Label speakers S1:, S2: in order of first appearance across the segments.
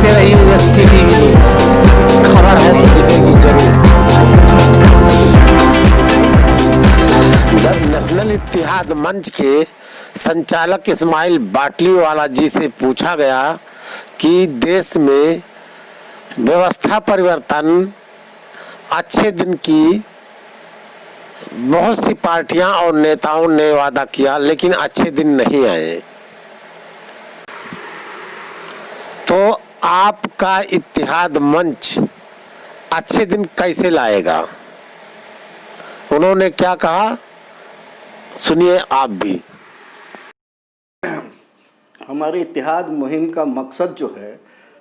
S1: देखते रहिए STV, खबर है तो दिखेगी जरूर। जब नेशनल इत्तेहाद मंच के संचालक इस्माइल बाटलीवाला जी से पूछा गया कि देश में व्यवस्था परिवर्तन अच्छे दिन की बहुत सी पार्टियां और नेताओं ने वादा किया लेकिन अच्छे दिन नहीं आए, तो आपका इत्तेहाद मंच अच्छे दिन कैसे लाएगा? उन्होंने क्या कहा, सुनिए आप भी।
S2: हमारे इत्तेहाद मुहिम का मकसद जो है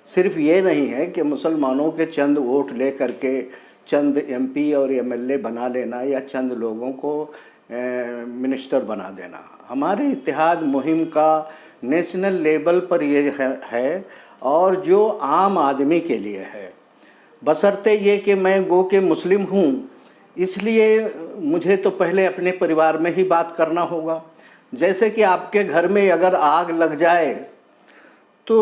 S2: सिर्फ ये नहीं है कि मुसलमानों के चंद वोट ले करके चंद MP और MLA बना लेना या चंद लोगों को मिनिस्टर बना देना। हमारे इत्तेहाद मुहिम का नेशनल लेवल पर ये है और जो आम आदमी के लिए है, बशर्ते ये कि मैं गो के मुस्लिम हूँ, इसलिए मुझे तो पहले अपने परिवार में ही बात करना होगा। जैसे कि आपके घर में अगर आग लग जाए तो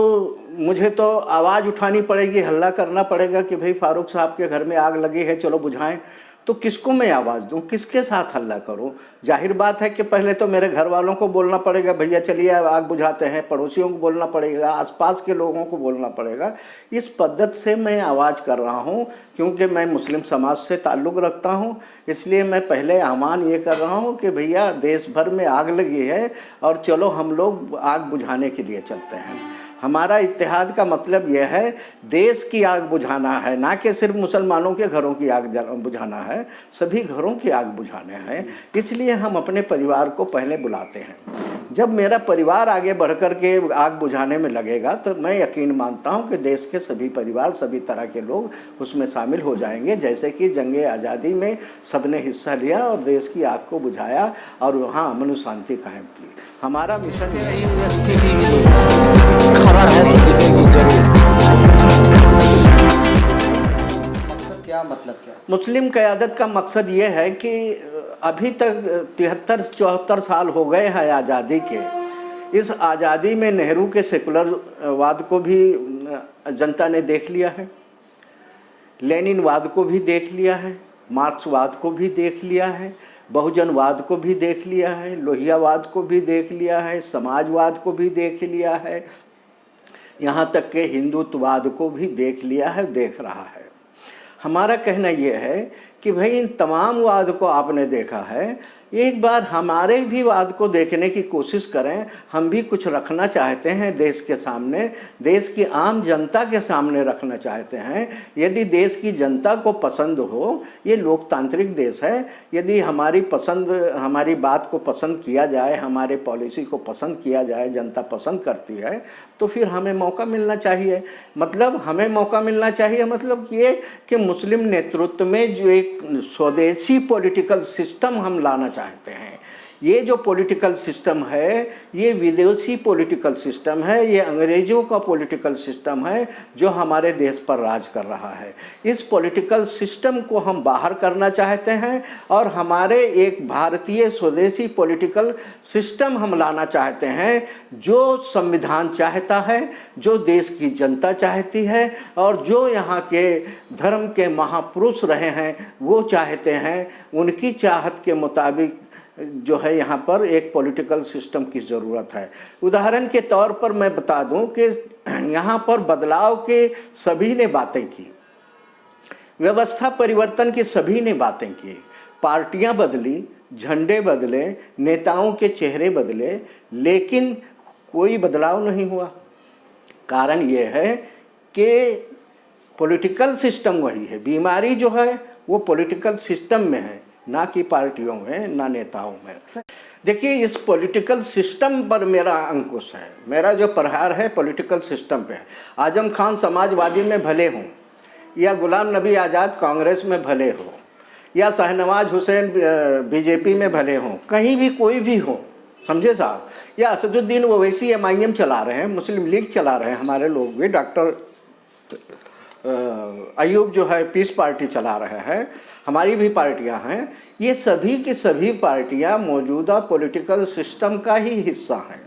S2: मुझे तो आवाज़ उठानी पड़ेगी, हल्ला करना पड़ेगा कि भाई फारूक साहब के घर में आग लगी है, चलो बुझाएं। तो किसको मैं आवाज़ दूं, किसके साथ हल्ला करूं? जाहिर बात है कि पहले तो मेरे घर वालों को बोलना पड़ेगा, भैया चलिए आग बुझाते हैं। पड़ोसियों को बोलना पड़ेगा, आसपास के लोगों को बोलना पड़ेगा। इस पद्धति से मैं आवाज़ कर रहा हूं क्योंकि मैं मुस्लिम समाज से ताल्लुक़ रखता हूं। इसलिए मैं पहले आह्वान ये कर रहा हूं कि भैया देश भर में आग लगी है और चलो हम लोग आग बुझाने के लिए चलते हैं। हमारा इत्तेहाद का मतलब यह है देश की आग बुझाना है, ना कि सिर्फ मुसलमानों के घरों की आग बुझाना है, सभी घरों की आग बुझाने हैं। इसलिए हम अपने परिवार को पहले बुलाते हैं। जब मेरा परिवार आगे बढ़ कर के आग बुझाने में लगेगा तो मैं यकीन मानता हूं कि देश के सभी परिवार, सभी तरह के लोग उसमें शामिल हो जाएंगे। जैसे कि जंगे आज़ादी में सबने हिस्सा लिया और देश की आग को बुझाया और वहाँ अमन शांति कायम की। हमारा मिशन
S1: खबर है तो दिखेगी जरूर।
S3: मकसद क्या, मतलब क्या?
S2: मुस्लिम क़यादत का मकसद ये है कि अभी तक 73-74 साल हो गए हैं आज़ादी के। इस आज़ादी में नेहरू के सेकुलरवाद को भी जनता ने देख लिया है, लेनिनवाद को भी देख लिया है, मार्क्सवाद को भी देख लिया है, बहुजनवाद को भी देख लिया है, लोहियावाद को भी देख लिया है, समाजवाद को भी देख लिया है, यहाँ तक के हिंदुत्ववाद को भी देख लिया है, देख रहा है। हमारा कहना यह है कि भाई इन तमाम वाद को आपने देखा है, एक बार हमारे भी वाद को देखने की कोशिश करें। हम भी कुछ रखना चाहते हैं देश के सामने, देश की आम जनता के सामने रखना चाहते हैं। यदि देश की जनता को पसंद हो, ये लोकतांत्रिक देश है, यदि हमारी बात को पसंद किया जाए, हमारे पॉलिसी को पसंद किया जाए, जनता पसंद करती है, तो फिर हमें मौका मिलना चाहिए। मतलब हमें मौका मिलना चाहिए मतलब ये कि मुस्लिम नेतृत्व में जो एक स्वदेशी पॉलिटिकल सिस्टम हम लाना चाहते हैं। ये जो पॉलिटिकल सिस्टम है ये विदेशी पॉलिटिकल सिस्टम है, ये अंग्रेज़ों का पॉलिटिकल सिस्टम है जो हमारे देश पर राज कर रहा है। इस पॉलिटिकल सिस्टम को हम बाहर करना चाहते हैं और हमारे एक भारतीय स्वदेशी पॉलिटिकल सिस्टम हम लाना चाहते हैं जो संविधान चाहता है, जो देश की जनता चाहती है और जो यहाँ के धर्म के महापुरुष रहे हैं वो चाहते हैं। उनकी चाहत के मुताबिक जो है यहाँ पर एक पॉलिटिकल सिस्टम की ज़रूरत है। उदाहरण के तौर पर मैं बता दूं कि यहाँ पर बदलाव के सभी ने बातें की, व्यवस्था परिवर्तन की सभी ने बातें की, पार्टियाँ बदली, झंडे बदले, नेताओं के चेहरे बदले, लेकिन कोई बदलाव नहीं हुआ। कारण ये है कि पॉलिटिकल सिस्टम वही है। बीमारी जो है वो पॉलिटिकल सिस्टम में है, ना कि पार्टियों में, ना नेताओं में। देखिए इस पॉलिटिकल सिस्टम पर मेरा अंकुश है, मेरा जो प्रहार है पॉलिटिकल सिस्टम पे है। आजम खान समाजवादी में भले हों या गुलाम नबी आज़ाद कांग्रेस में भले हो या शाहनवाज हुसैन BJP में भले हों, कहीं भी कोई भी हो, समझे साहब, या असदुद्दीन ओवैसी MIM चला रहे हैं, मुस्लिम लीग चला रहे हैं, हमारे लोग भी, डॉक्टर अयूब जो है पीस पार्टी चला रहे हैं, हमारी भी पार्टियां हैं। ये सभी की सभी पार्टियां मौजूदा पॉलिटिकल सिस्टम का ही हिस्सा हैं।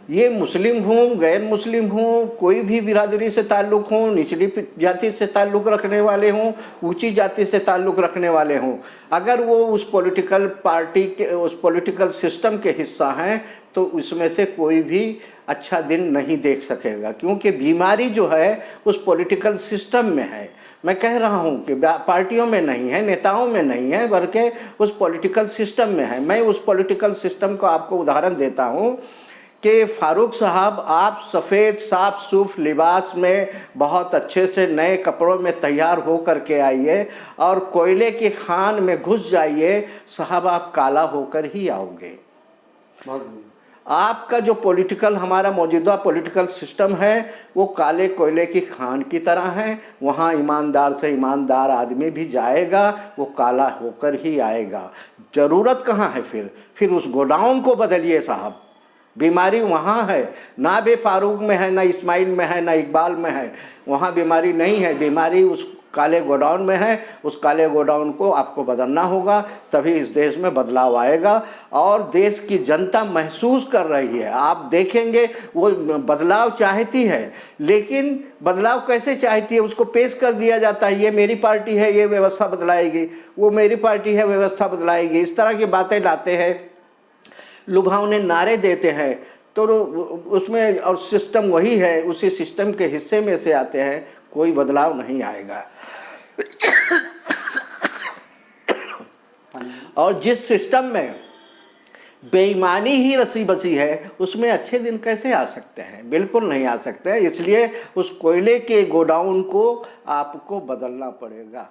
S2: ये मुस्लिम हों, गैर मुस्लिम हों, कोई भी बिरादरी से ताल्लुक़ हों, निचली जाति से ताल्लुक़ रखने वाले हों, ऊंची जाति से ताल्लुक़ रखने वाले हों, अगर वो उस पॉलिटिकल पार्टी के, उस पॉलिटिकल सिस्टम के हिस्सा हैं तो उसमें से कोई भी अच्छा दिन नहीं देख सकेगा, क्योंकि बीमारी जो है उस पॉलिटिकल सिस्टम में है। मैं कह रहा हूँ कि पार्टियों में नहीं है, नेताओं में नहीं है, बल्कि उस पॉलिटिकल सिस्टम में है। मैं उस पॉलिटिकल सिस्टम को आपको उदाहरण देता हूँ कि फारूक साहब, आप सफ़ेद साफ सूफ लिबास में बहुत अच्छे से नए कपड़ों में तैयार हो करके आइए और कोयले की खान में घुस जाइए, साहब आप काला होकर ही आओगे। आपका जो पॉलिटिकल, हमारा मौजूदा पॉलिटिकल सिस्टम है वो काले कोयले की खान की तरह है। वहाँ ईमानदार से ईमानदार आदमी भी जाएगा, वो काला होकर ही आएगा। ज़रूरत कहाँ है फिर उस गोडाउन को बदलिए साहब। बीमारी वहाँ है, ना बे फारूक में है, ना इस्माइल में है, ना इकबाल में है, वहाँ बीमारी नहीं है। बीमारी उस काले गोडाउन में है। उस काले गोडाउन को आपको बदलना होगा, तभी इस देश में बदलाव आएगा। और देश की जनता महसूस कर रही है, आप देखेंगे वो बदलाव चाहती है, लेकिन बदलाव कैसे चाहती है, उसको पेश कर दिया जाता है, ये मेरी पार्टी है, ये व्यवस्था बदलाएगी, वो मेरी पार्टी है, व्यवस्था बदलाएगी। इस तरह की बातें लाते हैं, लुभावने नारे देते हैं, तो उसमें और सिस्टम वही है, उसी सिस्टम के हिस्से में से आते हैं, कोई बदलाव नहीं आएगा। और जिस सिस्टम में बेईमानी ही रसी बसी है, उसमें अच्छे दिन कैसे आ सकते हैं? बिल्कुल नहीं आ सकते हैं। इसलिए उस कोयले के गोडाउन को आपको बदलना पड़ेगा।